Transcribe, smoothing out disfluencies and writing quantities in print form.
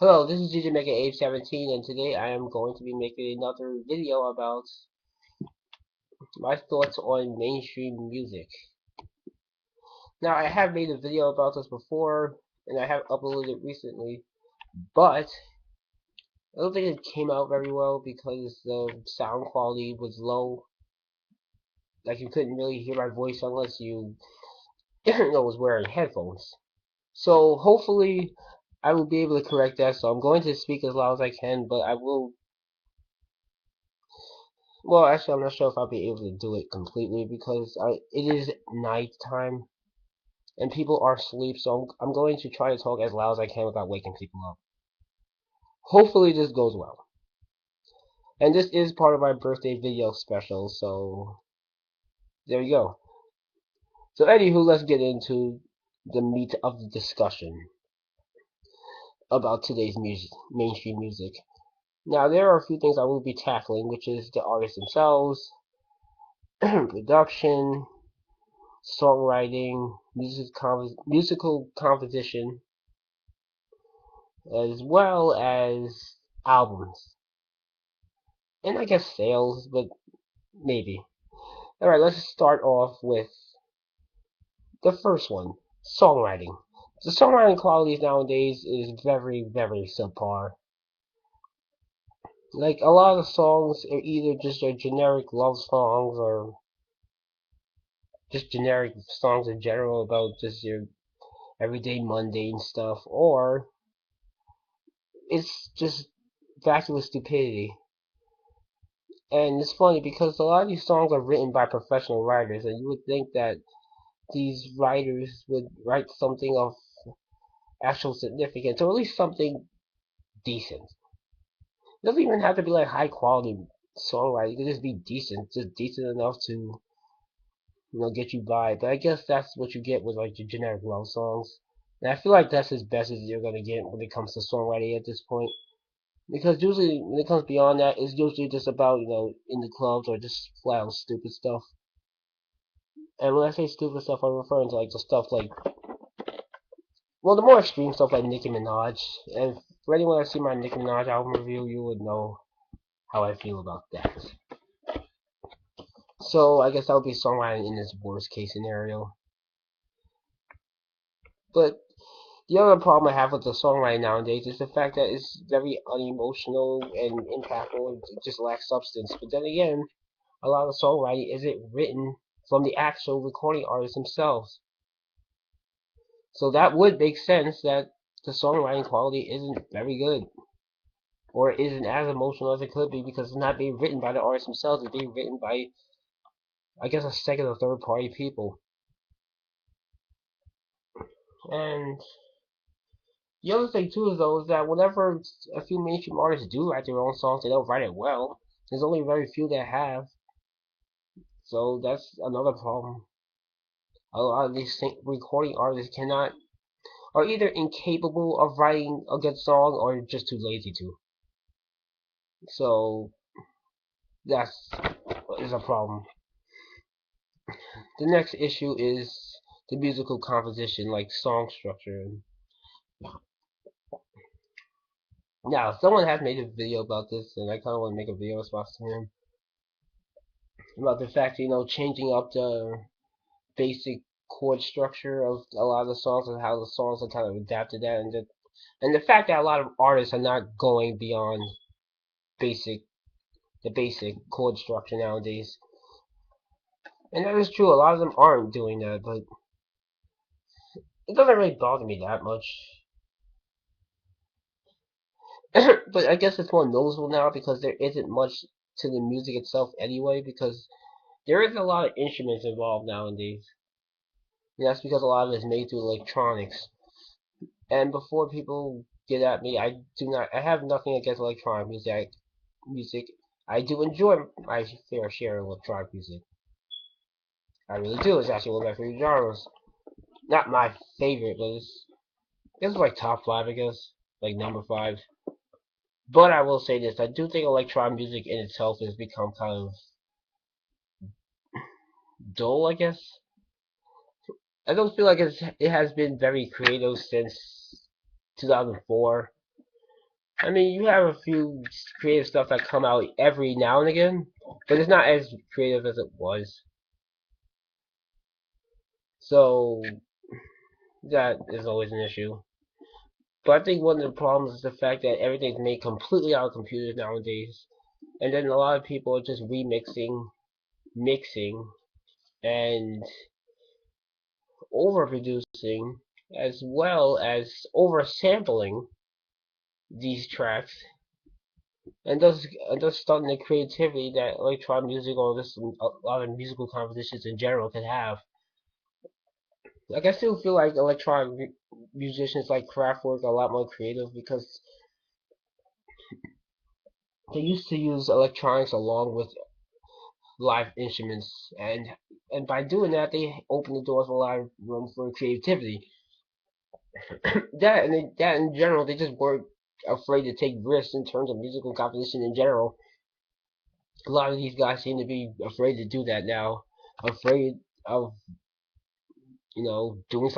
Hello, this is DJ Mega 817, and today I am going to be making another video about my thoughts on mainstream music. Now, I have made a video about this before, and I have uploaded it recently, but I don't think it came out very well because the sound quality was low. Like, you couldn't really hear my voice unless you was wearing headphones. So, hopefully, I will be able to correct that, so I'm going to speak as loud as I can, but I will. Well, actually, I'm not sure if I'll be able to do it completely because it is night time and people are asleep, so I'm going to try to talk as loud as I can without waking people up. Hopefully, this goes well. And this is part of my birthday video special, so there you go. So, anywho, let's get into the meat of the discussion about today's music, mainstream music. Now, there are a few things I will be tackling, which is the artists themselves, production, songwriting, musical composition, as well as albums. And I guess sales, but maybe. Alright, let's start off with the first one, songwriting. The songwriting qualities nowadays is very, very subpar. Like, a lot of songs are either just your generic love songs or just generic songs in general about just your everyday mundane stuff, or it's just vacuous stupidity. And it's funny because a lot of these songs are written by professional writers, and you would think that these writers would write something of actual significance, or at least something decent. It doesn't even have to be like high quality songwriting. It could just be decent, just decent enough to get you by. But I guess that's what you get with like your generic love songs. And I feel like that's as best as you're gonna get when it comes to songwriting at this point. Because usually when it comes beyond that, it's usually just about, in the clubs or just flat out stupid stuff. And when I say stupid stuff, I'm referring to like the stuff like, well, the more extreme stuff like Nicki Minaj. And for anyone that's seen my Nicki Minaj album review, you would know how I feel about that. So I guess that would be songwriting in this worst case scenario. But the other problem I have with the songwriting nowadays is the fact that it's very unemotional and impactful and it just lacks substance. But then again, a lot of songwriting isn't written from the actual recording artists themselves. So that would make sense that the songwriting quality isn't very good. Or isn't as emotional as it could be because it's not being written by the artists themselves, it's being written by, I guess, a second or third party people. And the other thing too is though is that whenever a few mainstream artists do write their own songs, they don't write it well. There's only very few that have, so that's another problem. A lot of these recording artists cannot, are either incapable of writing a good song or just too lazy to. So that's is a problem. The next issue is the musical composition, like song structure. Now, someone has made a video about this, and I kind of want to make a video response to him about the fact, changing up the basic chord structure of a lot of the songs and how the songs are kind of adapted that, and the fact that a lot of artists are not going beyond basic the basic chord structure nowadays. And that is true. A lot of them aren't doing that, but it doesn't really bother me that much. But I guess it's more noticeable now because there isn't much to the music itself anyway, because there is a lot of instruments involved nowadays. And that's because a lot of it is made through electronics. And before people get at me, I have nothing against electronic music. I do enjoy my fair share of electronic music. I really do. It's actually one of my favorite genres. Not my favorite, but it's like top five, I guess. Like number five. But I will say this, I do think electronic music in itself has become kind of dull, I guess. I don't feel like it has been very creative since 2004. I mean, you have a few creative stuff that come out every now and again, but it's not as creative as it was. So that is always an issue. But I think one of the problems is the fact that everything's made completely out of computers nowadays, and then a lot of people are just remixing, mixing, and overproducing, as well as oversampling these tracks, and thus stunting the creativity that electronic music or this a lot of musical compositions in general can have. Like I still feel like electronic musicians like Kraftwerk are a lot more creative because they used to use electronics along with live instruments, and by doing that, they open the doors for a lot of room for creativity. That in general, they just weren't afraid to take risks in terms of musical composition in general. A lot of these guys seem to be afraid to do that now, afraid of doing